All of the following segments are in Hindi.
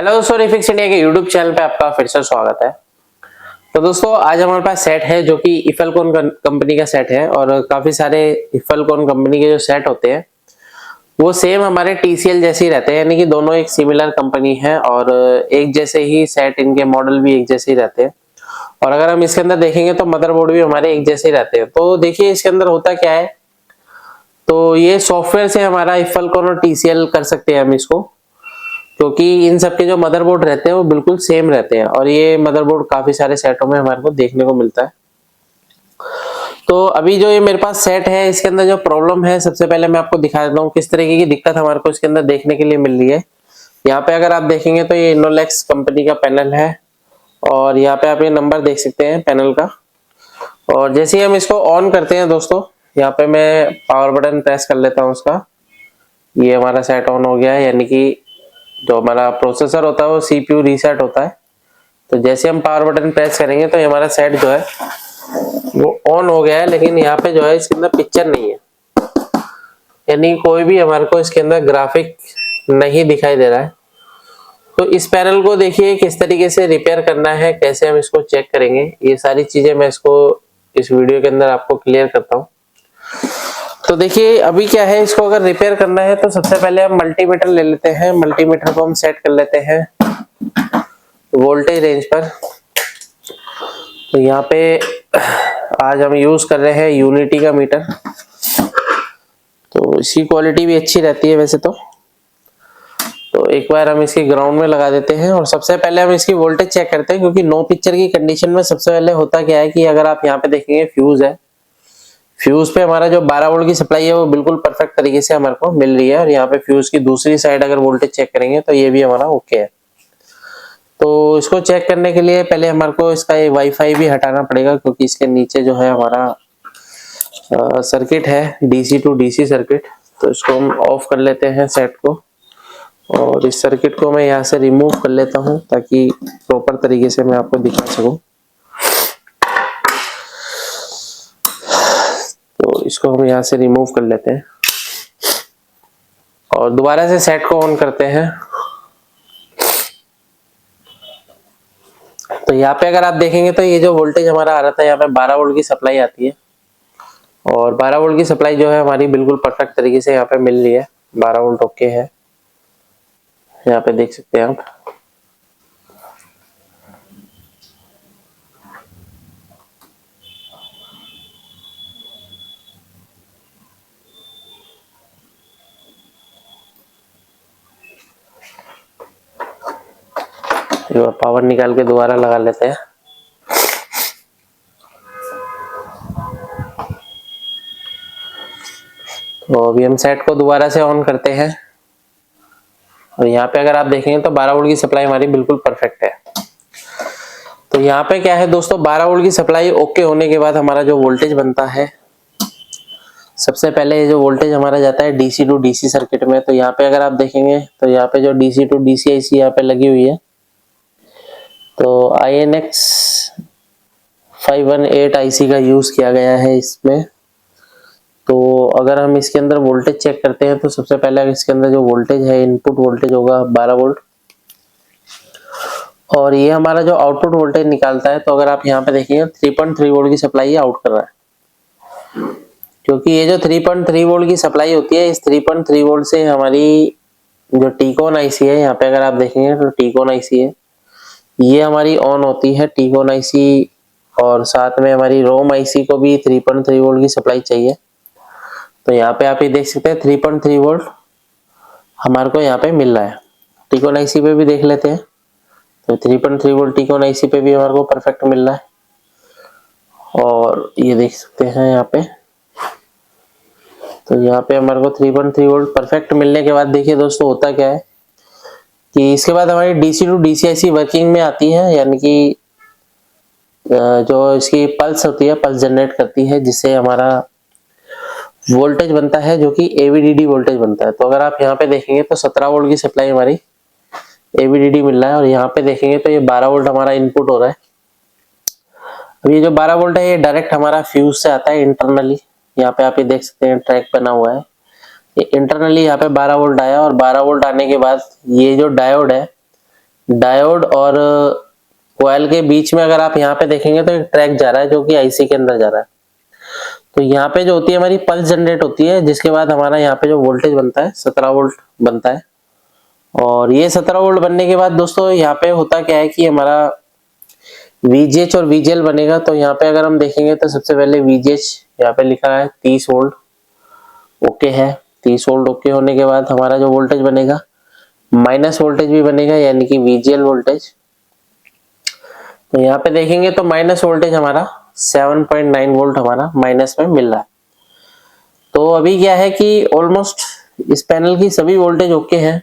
हेलो दोस्तों, रिफिक्स इंडिया के यूट्यूब चैनल पे आपका फिर से स्वागत है। तो दोस्तों आज हमारे पास सेट है जो कि इफेलकॉन कंपनी का सेट है और काफी सारे इफेलकॉन कंपनी के जो सेट होते हैं वो सेम हमारे TCL जैसे ही रहते हैं, यानी कि दोनों एक सिमिलर कंपनी है और एक जैसे ही सेट, इनके मॉडल भी एक जैसे ही रहते हैं। और अगर हम इसके अंदर देखेंगे तो मदरबोर्ड भी हमारे एक जैसे ही रहते हैं। तो देखिए इसके अंदर होता क्या है, तो ये सॉफ्टवेयर से हमारा इफेलकॉन और TCL कर सकते हैं हम इसको, क्योंकि इन सब के जो मदरबोर्ड रहते हैं वो बिल्कुल सेम रहते हैं और ये मदरबोर्ड काफी सारे सेटों में हमारे को देखने को मिलता है। तो अभी जो ये मेरे पास सेट है इसके अंदर जो प्रॉब्लम है, सबसे पहले मैं आपको दिखा देता हूँ किस तरीके की दिक्कत हमारे को इसके अंदर देखने के लिए मिल रही है। यहाँ पे अगर आप देखेंगे तो ये इनोलेक्स कंपनी का पैनल है और यहाँ पे आप ये नंबर देख सकते हैं पैनल का। और जैसे ही हम इसको ऑन करते हैं दोस्तों, यहाँ पे मैं पावर बटन प्रेस कर लेता हूँ उसका, ये हमारा सेट ऑन हो गया है, यानी कि जो हमारा प्रोसेसर होता है वो CPU रीसेट होता है। तो जैसे हम पावर बटन प्रेस करेंगे तो हमारा सेट जो है वो ऑन हो गया है, लेकिन यहाँ पे जो है इसके अंदर पिक्चर नहीं है, यानी कोई भी हमारे को इसके अंदर ग्राफिक नहीं दिखाई दे रहा है। तो इस पैनल को देखिए किस तरीके से रिपेयर करना है, कैसे हम इसको चेक करेंगे, ये सारी चीजें मैं इसको इस वीडियो के अंदर आपको क्लियर करता हूँ। तो देखिए अभी क्या है, इसको अगर रिपेयर करना है तो सबसे पहले हम मल्टीमीटर ले लेते हैं। मल्टीमीटर को हम सेट कर लेते हैं वोल्टेज रेंज पर। तो यहाँ पे आज हम यूज कर रहे हैं यूनिटी का मीटर, तो इसकी क्वालिटी भी अच्छी रहती है वैसे तो एक बार हम इसकी ग्राउंड में लगा देते हैं और सबसे पहले हम इसकी वोल्टेज चेक करते हैं, क्योंकि नो पिक्चर की कंडीशन में सबसे पहले होता क्या है कि अगर आप यहाँ पे देखेंगे फ्यूज है, फ्यूज पे हमारा जो 12 वोल्ट की सप्लाई है वो बिल्कुल परफेक्ट तरीके से हमारे को मिल रही है। और यहाँ पे फ्यूज की दूसरी साइड अगर वोल्टेज चेक करेंगे तो ये भी हमारा ओके है। तो इसको चेक करने के लिए पहले हमारे को इसका ये वाईफाई भी हटाना पड़ेगा, क्योंकि इसके नीचे जो है हमारा सर्किट है DC टू DC सर्किट। तो इसको हम ऑफ कर लेते हैं सेट को, और इस सर्किट को मैं यहाँ से रिमूव कर लेता हूँ ताकि प्रॉपर तरीके से मैं आपको दिखा सकूं। तो इसको हम यहाँ से रिमूव कर लेते हैं और दोबारा से सेट को ऑन करते हैं। तो यहाँ पे अगर आप देखेंगे तो ये जो वोल्टेज हमारा आ रहा था, यहाँ पे 12 वोल्ट की सप्लाई आती है और 12 वोल्ट की सप्लाई जो है हमारी बिल्कुल परफेक्ट तरीके से यहाँ पे मिल रही है। 12 वोल्ट ओके है, यहाँ पे देख सकते हैं आप। पावर निकाल के दोबारा लगा लेते हैं। तो अभी हम सेट को दोबारा से ऑन करते हैं और यहाँ पे अगर आप देखेंगे तो 12 वोल्ट की सप्लाई हमारी बिल्कुल परफेक्ट है। तो यहाँ पे क्या है दोस्तों, 12 वोल्ट की सप्लाई ओके होने के बाद हमारा जो वोल्टेज बनता है, सबसे पहले ये जो वोल्टेज हमारा जाता है DC टू DC सर्किट में। तो यहाँ पे अगर आप देखेंगे तो यहाँ पे जो DC टू DC IC यहाँ पे लगी हुई है, तो INX 518 IC का यूज किया गया है इसमें। तो अगर हम इसके अंदर वोल्टेज चेक करते हैं तो सबसे पहले इसके अंदर जो वोल्टेज है, इनपुट वोल्टेज होगा 12 वोल्ट और ये हमारा जो आउटपुट वोल्टेज निकालता है, तो अगर आप यहाँ पे देखेंगे 3.3 वोल्ट की सप्लाई आउट कर रहा है। क्योंकि ये जो 3.3 वोल्ट की सप्लाई होती है, इस 3.3 वोल्ट से हमारी जो टीकॉन IC है, यहाँ पे अगर आप देखेंगे तो टीकॉन IC है, ये हमारी ऑन होती है टीकॉन IC, और साथ में हमारी रोम IC को भी 3.3 वोल्ट की सप्लाई चाहिए। तो यहाँ पे आप ये देख सकते हैं 3.3 वोल्ट हमारे को यहाँ पे मिल रहा है। टीकॉन IC पे भी देख लेते हैं, तो 3.3 वोल्ट टीकॉन IC पे भी हमारे को परफेक्ट मिल रहा है और ये देख सकते हैं यहाँ पे। तो यहाँ पे हमारे को 3.3 वोल्ट परफेक्ट मिलने के बाद देखिए दोस्तों होता क्या है कि इसके बाद हमारी DC to DC IC working में आती है, यानी कि जो इसकी पल्स होती है, पल्स जनरेट करती है, जिससे हमारा वोल्टेज बनता है जो कि AVDD वोल्टेज बनता है। तो अगर आप यहाँ पे देखेंगे तो 17 वोल्ट की सप्लाई हमारी AVDD मिल रहा है और यहाँ पे देखेंगे तो ये 12 वोल्ट हमारा इनपुट हो रहा है। अब ये जो 12 वोल्ट है ये डायरेक्ट हमारा फ्यूज से आता है इंटरनली। यहाँ पे आप ये देख सकते हैं ट्रैक बना हुआ है, ये इंटरनली यहाँ पे 12 वोल्ट आया और 12 वोल्ट आने के बाद ये जो डायोड है डायोड और कॉइल के बीच में अगर आप यहाँ पे देखेंगे तो एक ट्रैक जा रहा है जो कि आईसी के अंदर जा रहा है। तो यहाँ पे जो होती है हमारी पल्स जनरेट होती है, जिसके बाद हमारा यहाँ पे जो वोल्टेज बनता है 17 वोल्ट बनता है। और ये 17 वोल्ट बनने के बाद दोस्तों यहाँ पे होता क्या है कि हमारा VGH और VGL बनेगा। तो यहाँ पे अगर हम देखेंगे तो सबसे पहले VGH यहाँ पे लिखा है 30 वोल्ट, ओके है। 30 वोल्ट ओके होने के बाद हमारा जो वोल्टेज बनेगा माइनस वोल्टेज भी बनेगा, यानी कि VGL वोल्टेज। तो यहाँ पे देखेंगे तो माइनस वोल्टेज हमारा 7.9 वोल्ट हमारा माइनस में मिल रहा है। तो अभी क्या है कि ऑलमोस्ट इस पैनल की सभी वोल्टेज ओके है।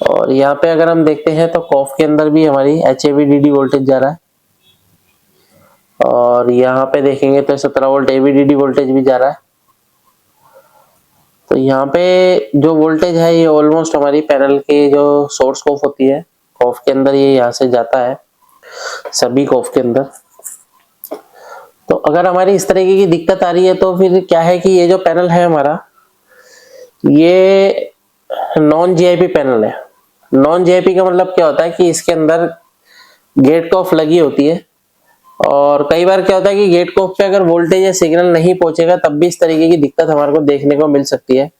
और यहाँ पे अगर हम देखते हैं तो कॉफ के अंदर भी हमारी HAVDD वोल्टेज जा रहा है। और यहाँ पे देखेंगे तो 17 वोल्ट AVDD वोल्टेज भी जा रहा है। तो यहाँ पे जो वोल्टेज है ये ऑलमोस्ट हमारी पैनल के जो सोर्स कॉफ होती है, कॉफ के अंदर ये यहाँ से जाता है सभी कॉफ के अंदर। तो अगर हमारी इस तरीके की दिक्कत आ रही है तो फिर क्या है कि ये जो पैनल है हमारा ये नॉन जीआईपी पैनल है। नॉन जीआईपी का मतलब क्या होता है कि इसके अंदर गेट कॉफ लगी होती है। और कई बार क्या होता है कि गेट कॉफ पे अगर वोल्टेज या सिग्नल नहीं पहुंचेगा तब भी इस तरीके की दिक्कत हमारे को देखने को मिल सकती है।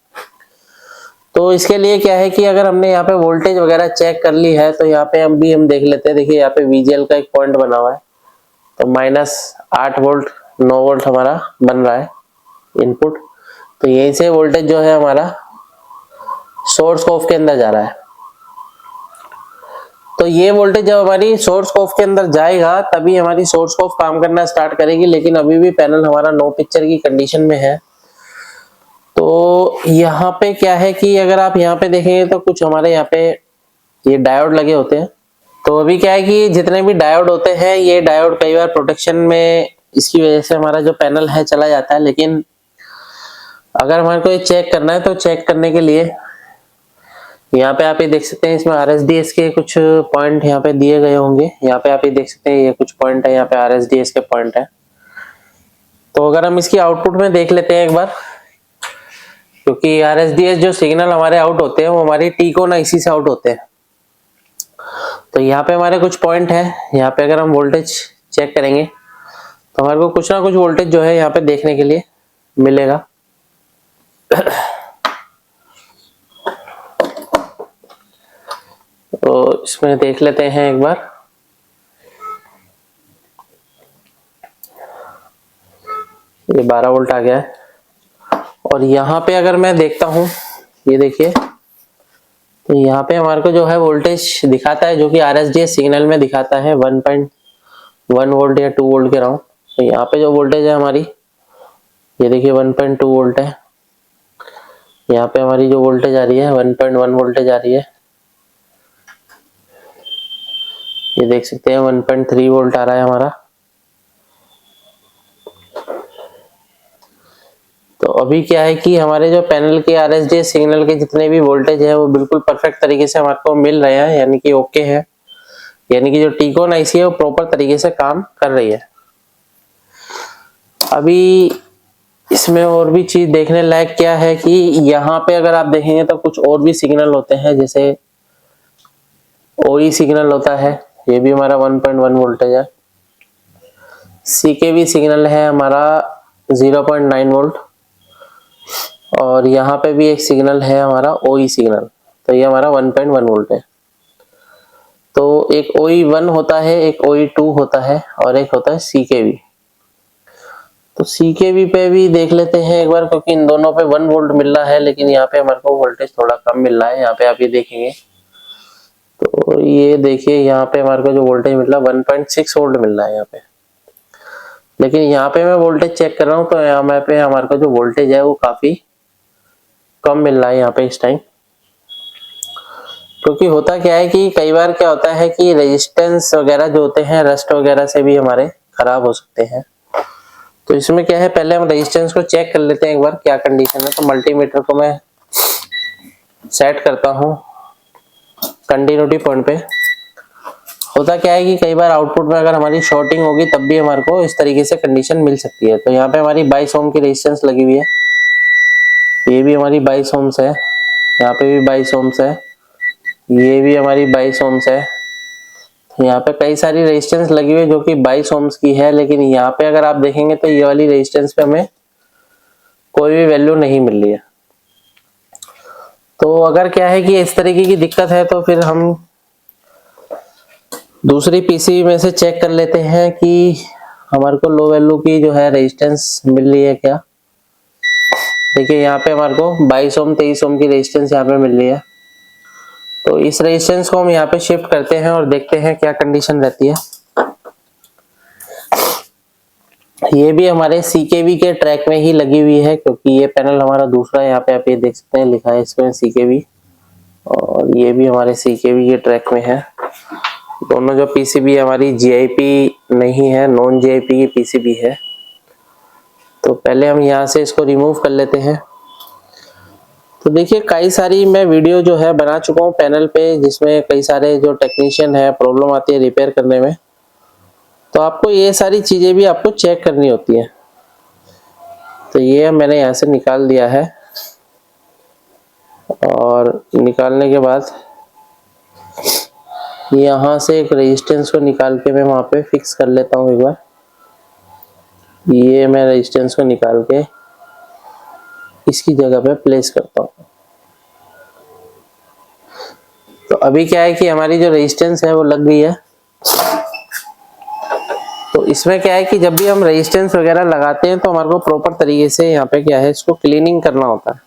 तो इसके लिए क्या है कि अगर हमने यहाँ पे वोल्टेज वगैरह चेक कर ली है तो यहाँ पे हम देख लेते हैं। देखिए यहाँ पे VGL का एक पॉइंट बना हुआ है, तो -8 वोल्ट 9 वोल्ट हमारा बन रहा है इनपुट। तो यहीं से वोल्टेज जो है हमारा सोर्स कॉफ के अंदर जा रहा है। तो ये वोल्टेज जब हमारी सोर्स कॉफ के अंदर जाएगा तभी हमारी सोर्स कॉफ काम करना स्टार्ट करेगी। लेकिन अभी भी पैनल हमारा नो पिक्चर की कंडीशन में है। तो यहाँ पे क्या है कि अगर आप यहाँ पे देखेंगे तो कुछ हमारे यहाँ पे ये डायोड लगे होते हैं। तो अभी क्या है कि जितने भी डायोड होते हैं ये डायोड कई बार प्रोटेक्शन में इसकी वजह से हमारा जो पैनल है चला जाता है। लेकिन अगर हमारे को ये चेक करना है तो चेक करने के लिए यहाँ पे आप ये देख सकते हैं, इसमें RSDS के कुछ पॉइंट यहाँ पे दिए गए होंगे। यहाँ पे आप ये देख सकते हैं ये कुछ पॉइंट है, यहाँ पे RSDS के पॉइंट है। तो अगर हम इसकी आउटपुट में देख लेते हैं एक बार, क्योंकि RSDS जो सिग्नल हमारे आउट होते हैं वो हमारी टीकॉन आईसी से आउट होते हैं। तो यहाँ पे हमारे कुछ पॉइंट है। यहाँ पे अगर हम वोल्टेज चेक करेंगे तो हमारे को कुछ ना कुछ वोल्टेज जो है यहाँ पे देखने के लिए मिलेगा। तो इसमें देख लेते हैं एक बार। ये 12 वोल्ट आ गया है। और यहाँ पे अगर मैं देखता हूँ, ये देखिए, तो यहाँ पे हमारे को जो है वोल्टेज दिखाता है जो कि RSDS सिग्नल में दिखाता है 1.1 वोल्ट या 2 वोल्ट के अराउंड। तो यहाँ पे जो वोल्टेज है हमारी, ये देखिए 1.2 वोल्ट है। यहाँ पे हमारी जो वोल्टेज आ रही है 1.1 वोल्टेज आ रही है। ये देख सकते हैं 1.3 वोल्ट आ रहा है हमारा। तो अभी क्या है कि हमारे जो पैनल के RSDS सिग्नल के जितने भी वोल्टेज है वो बिल्कुल परफेक्ट तरीके से हमारे को मिल रहे हैं, यानी कि ओके है। यानी कि जो टीकॉन आईसी है वो प्रॉपर तरीके से काम कर रही है। अभी इसमें और भी चीज देखने लायक क्या है कि यहाँ पे अगर आप देखेंगे तो कुछ और भी सिग्नल होते हैं, जैसे OE सिग्नल होता है, ये भी हमारा 1.1 वोल्टेज है। CKV सिग्नल है हमारा 0.9 वोल्ट। और यहाँ पे भी एक सिग्नल है हमारा OE सिग्नल, तो ये हमारा 1.1 वोल्ट है। तो एक OE1 होता है, एक OE2 होता है और एक होता है CKV। तो CKV पे भी देख लेते हैं एक बार, क्योंकि इन दोनों पे 1 वोल्ट मिल रहा है, लेकिन यहाँ पे हमारे को वोल्टेज थोड़ा कम मिल रहा है। यहाँ पे आप ये देखेंगे तो ये देखिए यहाँ पे हमारे को जो वोल्टेज मिल रहा है 1.6 वोल्ट मिल रहा है यहाँ पे। लेकिन यहाँ पे मैं वोल्टेज चेक कर रहा हूँ तो यहाँ पे हमारे को जो वोल्टेज है वो काफी कम मिल रहा है यहाँ पे इस टाइम। क्योंकि होता क्या है कि कई बार क्या होता है कि रेजिस्टेंस वगैरह जो होते हैं रस्ट वगैरह से भी हमारे खराब हो सकते हैं। तो इसमें क्या है, पहले हम रेजिस्टेंस को चेक कर लेते हैं एक बार क्या कंडीशन है। तो मल्टीमीटर को मैं सेट करता हूँ कंटिन्यूटी पॉइंट पे। होता क्या है कि कई बार आउटपुट में अगर हमारी शॉर्टिंग होगी तब भी हमारे को इस तरीके से कंडीशन मिल सकती है। तो यहाँ पे हमारी 22 ओम की रेजिस्टेंस लगी हुई है, ये भी हमारी 22 ओम्स है, यहाँ पे भी 22 ओम्स है ये भी हमारी 22 ओम्स है। यहाँ पे कई सारी रेजिस्टेंस लगी हुई है जो कि 22 ओम्स की है, लेकिन यहाँ पे अगर आप देखेंगे तो ये वाली रेजिस्टेंस पे हमें कोई भी वैल्यू नहीं मिल रही है। तो अगर क्या है कि इस तरीके की दिक्कत है तो फिर हम दूसरी पीसीबी में से चेक कर लेते हैं कि हमारे को लो वैल्यू की जो है रेजिस्टेंस मिल रही है क्या। देखिए यहाँ पे हमारे को 22 ओम 23 ओम की रेजिस्टेंस यहाँ पे मिल रही है। तो इस रेजिस्टेंस को हम यहाँ पे शिफ्ट करते हैं और देखते हैं क्या कंडीशन रहती है। ये भी हमारे सीकेवी के ट्रैक में ही लगी हुई है, क्योंकि ये पैनल हमारा दूसरा है। यहाँ पे आप ये देख सकते हैं लिखा है इसमें सीकेवी, और ये भी हमारे सीकेवी के ट्रैक में है। दोनों जो पीसीबी हमारी जीआईपी नहीं है, नॉन जीआईपी की पीसीबी है। तो पहले हम यहाँ से इसको रिमूव कर लेते हैं। तो देखिए कई सारी मैं वीडियो जो है बना चुका हूँ पैनल पे, जिसमें कई सारे जो टेक्नीशियन है प्रॉब्लम आती है रिपेयर करने में। तो आपको ये सारी चीजें भी आपको चेक करनी होती है। तो ये मैंने यहाँ से निकाल दिया है, और निकालने के बाद यहाँ से एक रेजिस्टेंस को निकाल के मैं वहां पे फिक्स कर लेता हूँ एक बार। ये मैं रेजिस्टेंस को निकाल के इसकी जगह पे प्लेस करता हूँ। तो अभी क्या है कि हमारी जो रेजिस्टेंस है वो लग गई है। तो इसमें क्या है कि जब भी हम रेजिस्टेंस वगैरह लगाते हैं तो हमारे को प्रॉपर तरीके से यहाँ पे क्या है इसको क्लीनिंग करना होता है।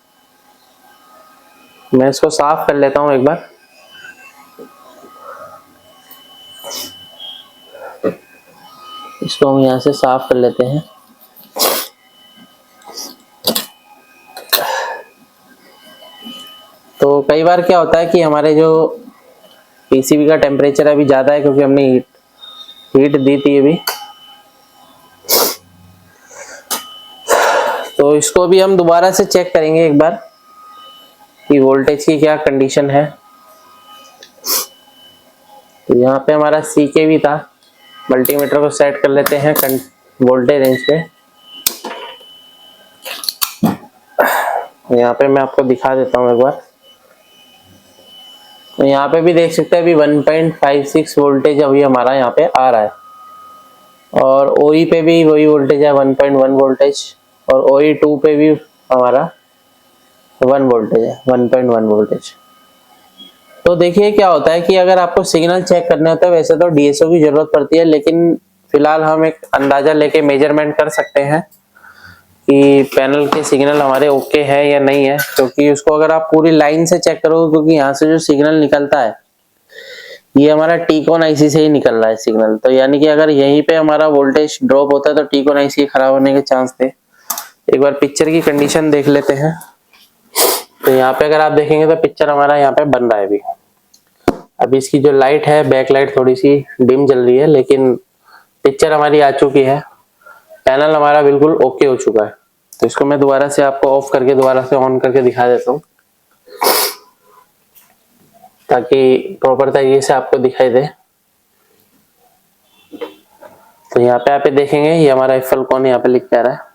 मैं इसको साफ कर लेता हूँ एक बार। इसको हम यहाँ से साफ कर लेते हैं। तो कई बार क्या होता है कि हमारे जो पीसीबी का टेम्परेचर अभी ज़्यादा है, क्योंकि हमने हीट दी थी अभी। तो इसको भी हम दोबारा से चेक करेंगे एक बार कि वोल्टेज की क्या कंडीशन है। तो यहाँ पे हमारा सीकेवी था, मल्टीमीटर को सेट कर लेते हैं वोल्टेज रेंज पे। यहाँ पे मैं आपको दिखा देता हूँ एक बार। तो यहाँ पे भी देख सकते हैं अभी 1.56 वोल्टेज अभी हमारा यहाँ पे आ रहा है, और ओई पे भी वही वोल्टेज है 1.1 वोल्टेज, और ओई 2 पे भी हमारा 1 वोल्टेज है 1.1 वोल्टेज। तो देखिए क्या होता है कि अगर आपको सिग्नल चेक करना होता है, वैसे तो डीएसओ की जरूरत पड़ती है, लेकिन फिलहाल हम एक अंदाजा लेके मेजरमेंट कर सकते हैं कि पैनल के सिग्नल हमारे ओके है या नहीं है। क्योंकि उसको अगर आप पूरी लाइन से चेक करोगे, क्योंकि यहाँ से जो सिग्नल निकलता है ये हमारा टीकॉन आईसी से ही निकल रहा है सिग्नल। तो यानी कि अगर यहीं पे हमारा वोल्टेज ड्रॉप होता है तो टीकॉन आईसी खराब होने के चांस थे। एक बार पिक्चर की कंडीशन देख लेते हैं। तो यहाँ पे अगर आप देखेंगे तो पिक्चर हमारा यहाँ पे बन रहा है अभी इसकी जो लाइट है बैक लाइट थोड़ी सी डिम जल रही है, लेकिन पिक्चर हमारी आ चुकी है। पैनल हमारा बिल्कुल ओके हो चुका है। तो इसको मैं दोबारा से आपको ऑफ करके दोबारा से ऑन करके दिखा देता हूँ, ताकि प्रॉपर तरीके से आपको दिखाई दे। तो यहाँ पे आप देखेंगे ये हमारा एफएल कौन यहाँ पे लिख के आ रहा है।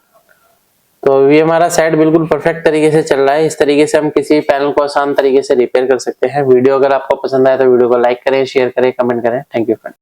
तो ये हमारा सेट बिल्कुल परफेक्ट तरीके से चल रहा है। इस तरीके से हम किसी पैनल को आसान तरीके से रिपेयर कर सकते हैं। वीडियो अगर आपको पसंद आए तो वीडियो को लाइक करें, शेयर करें, कमेंट करें। Thank you friend.